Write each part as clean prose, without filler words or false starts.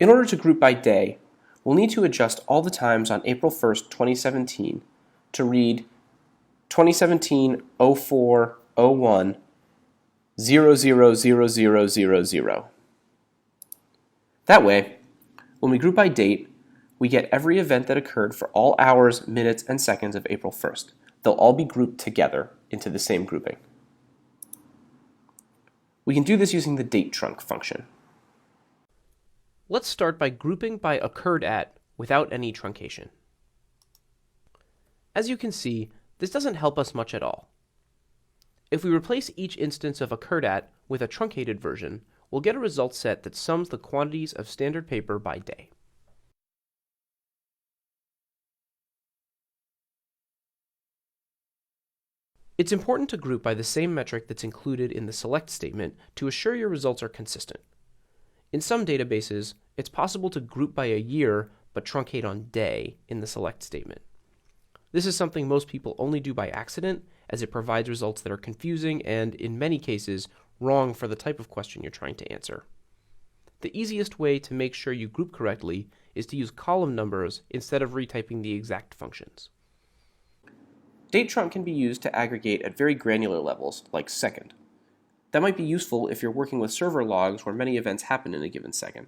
In order to group by day, we'll need to adjust all the times on April 1st, 2017 to read 2017-04-01 000000. That way, when we group by date, we get every event that occurred for all hours, minutes, and seconds of April 1st. They'll all be grouped together into the same grouping. We can do this using the date trunk function. Let's start by grouping by occurred at without any truncation. As you can see, this doesn't help us much at all. If we replace each instance of occurred at with a truncated version, we'll get a result set that sums the quantities of standard paper by day. It's important to group by the same metric that's included in the select statement to assure your results are consistent. In some databases, it's possible to group by a year but truncate on day in the select statement. This is something most people only do by accident, as it provides results that are confusing and, in many cases, wrong for the type of question you're trying to answer. The easiest way to make sure you group correctly is to use column numbers instead of retyping the exact functions. Date trunk can be used to aggregate at very granular levels, like second. That might be useful if you're working with server logs where many events happen in a given second.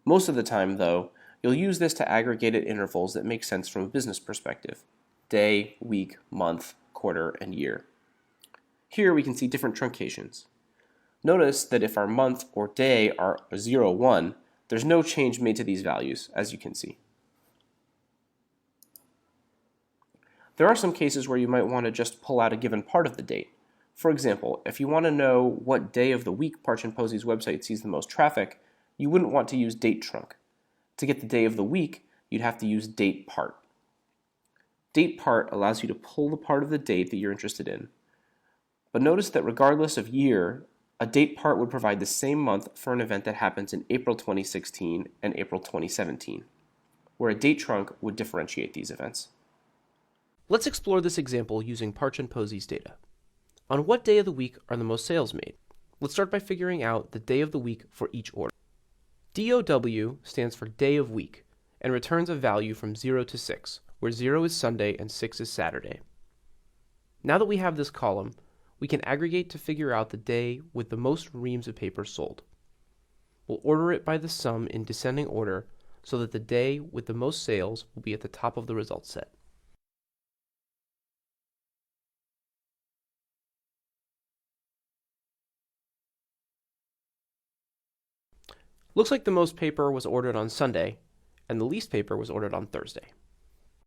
Most of the time, though, you'll use this to aggregate at intervals that make sense from a business perspective: day, week, month, quarter, and year. Here we can see different truncations. Notice that if our month or day are 0, 1, there's no change made to these values, as you can see. There are some cases where you might want to just pull out a given part of the date. For example, if you want to know what day of the week Parchin Posey's website sees the most traffic, you wouldn't want to use date trunk. To get the day of the week, you'd have to use date part. Date part allows you to pull the part of the date that you're interested in. But notice that regardless of year, a date part would provide the same month for an event that happens in April 2016 and April 2017, where a date trunk would differentiate these events. Let's explore this example using Parchin Posey's data. On what day of the week are the most sales made? Let's start by figuring out the day of the week for each order. DOW stands for day of week and returns a value from 0 to 6, where 0 is Sunday and 6 is Saturday. Now that we have this column, we can aggregate to figure out the day with the most reams of paper sold. We'll order it by the sum in descending order so that the day with the most sales will be at the top of the result set. Looks like the most paper was ordered on Sunday, and the least paper was ordered on Thursday.